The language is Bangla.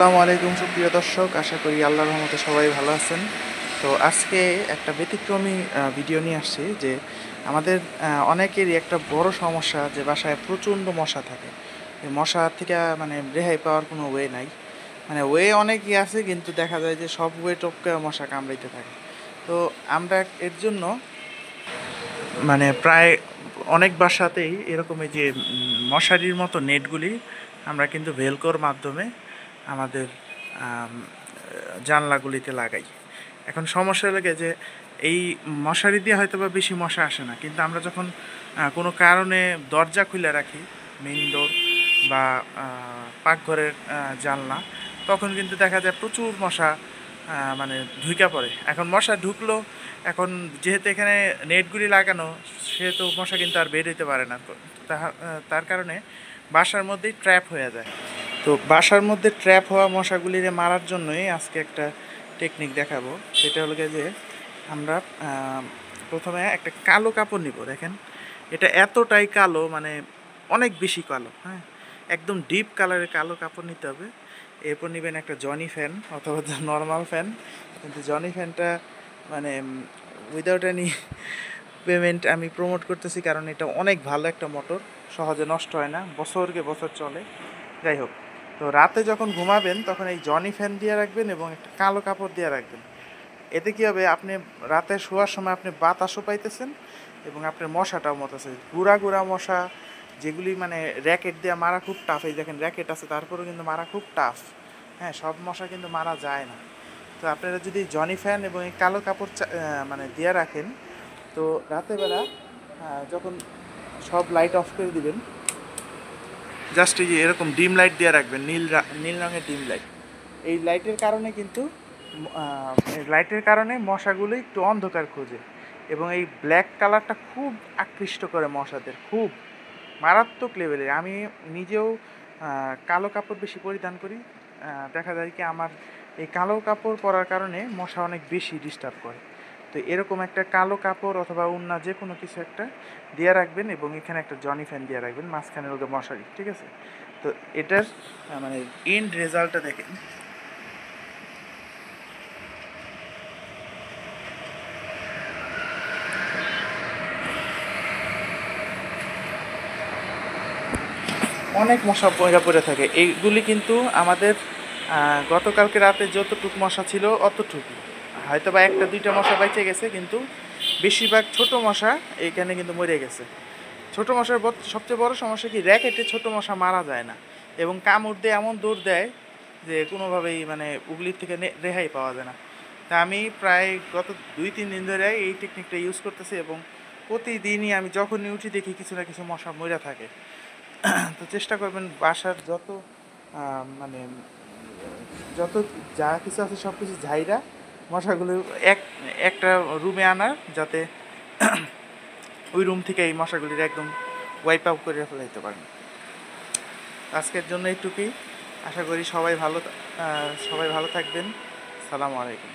আসসালামু আলাইকুম সুপ্রিয় দর্শক, আশা করি আল্লাহর রহমতে সবাই ভালো আছেন। তো আজকে একটা ব্যতিক্রমী ভিডিও নিয়ে আসছি যে আমাদের অনেকেরই একটা বড় সমস্যা যে বাসায় প্রচণ্ড মশা থাকে। এই মশা থেকে মানে রেহাই পাওয়ার কোনো ওয়ে নাই। মানে ওয়ে অনেকই আছে, কিন্তু দেখা যায় যে সব ওয়ে টপকে মশা কামড়াইতে থাকে। তো আমরা এর জন্য মানে প্রায় অনেক বাসাতেই এরকম এই যে মশারির মতো নেটগুলি আমরা কিন্তু ভেলকোর মাধ্যমে আমাদের আম, জানলাগুলিতে লাগাই। এখন সমস্যা লাগে যে এই মশারি দিয়ে হয়তো বা বেশি মশা আসে না, কিন্তু আমরা যখন কোনো কারণে দরজা খুলে রাখি, মেইন ডোর বা পাকঘরের জানলা, তখন কিন্তু দেখা যায় প্রচুর মশা মানে ঢুইকা পড়ে। এখন মশা ঢুকলো, এখন যেহেতু এখানে নেটগুলি লাগানো, সেহেতু মশা কিন্তু আর বের হইতে পারে না। তো তার কারণে বাসার মধ্যেই ট্র্যাপ হয়ে যায়। তো বাসার মধ্যে ট্র্যাপ হওয়া মশাগুলিরে মারার জন্যই আজকে একটা টেকনিক দেখাবো। সেটা হলো গিয়ে যে আমরা প্রথমে একটা কালো কাপড় নিব। দেখেন, এটা এতটাই কালো, মানে অনেক বেশি কালো, হ্যাঁ, একদম ডিপ কালারের কালো কাপড় নিতে হবে। এরপর নেবেন একটা জনি ফ্যান অথবা নর্মাল ফ্যান, কিন্তু জনি ফ্যানটা মানে উইদাউট এনি পেমেন্ট আমি প্রমোট করতেছি, কারণ এটা অনেক ভালো একটা মোটর, সহজে নষ্ট হয় না, বছরকে বছর চলে। যাই হোক, তো রাতে যখন ঘুমাবেন তখন এই জনি ফ্যান দিয়ে রাখবেন এবং একটা কালো কাপড় দিয়ে রাখবেন। এতে কী হবে, আপনি রাতে শোয়ার সময় আপনি বাতাসও পাইতেছেন এবং আপনার মশাটাও মতেছে। গুঁড়া গুঁড়া মশা যেগুলি মানে র্যাকেট দিয়ে মারা খুব টাফ, এই দেখেন র্যাকেট আছে তারপরেও কিন্তু মারা খুব টাফ। হ্যাঁ, সব মশা কিন্তু মারা যায় না। তো আপনারা যদি জনি ফ্যান এবং এই কালো কাপড় মানে দিয়ে রাখেন, তো রাতেরবেলা যখন সব লাইট অফ করে দিবেন, জাস্ট এই যে এরকম ডিম লাইট দিয়ে রাখবেন, নীল রঙের ডিম লাইট। এই লাইটের কারণে কিন্তু এই লাইটের কারণে মশাগুলো একটু অন্ধকার খোঁজে এবং এই ব্ল্যাক কালারটা খুব আকৃষ্ট করে মশাদের, খুব মারাত্মক লেভেলের। আমি নিজেও কালো কাপড় বেশি পরিধান করি। দেখা যায় কি আমার এই কালো কাপড় পরার কারণে মশা অনেক বেশি ডিস্টার্ব করে। তো এরকম একটা কালো কাপড় অথবা ওড়না যে কোনো কিছু একটা দিয়ে রাখবেন এবং এখানে একটা জনি ফ্যান দিয়ে রাখবেন, মাঝখানে ওকে মশারি, ঠিক আছে? তো এটার মানে এন্ড রেজাল্টটা দেখেন। অনেক মশা পড়ে থাকে। এইগুলি কিন্তু আমাদের গতকালকে রাতে যতটুকু মশা ছিল অতটুকু, হয়তো বা একটা দুইটা মশা বেঁচে গেছে, কিন্তু বেশিরভাগ ছোট মশা এইখানে কিন্তু মরে গেছে। ছোট মশার সবচেয়ে বড় সমস্যা কি, র্যাকেটে ছোট মশা মারা যায় না এবং কামড় দিয়ে এমন দৌড় দেয় যে কোনোভাবেই মানে উগলির থেকে রেহাই পাওয়া যায় না। তা আমি প্রায় গত 2-3 দিন ধরে এই টেকনিকটা ইউজ করতেছি এবং প্রতিদিনই আমি যখনই উঠি দেখি কিছু না কিছু মশা মরে থাকে। তো চেষ্টা করবেন বাসার যত মানে যত যা কিছু আছে সব কিছু ঝাইরা মশাগুলো একটা রুমে আনার, যাতে ওই রুম থেকে এই মশাগুলির একদম ওয়াইপ আউট করে ফেলাইতে পারেন। আজকের জন্য এইটুকুই। আশা করি সবাই ভালো থাকবেন। সালামু আলাইকুম।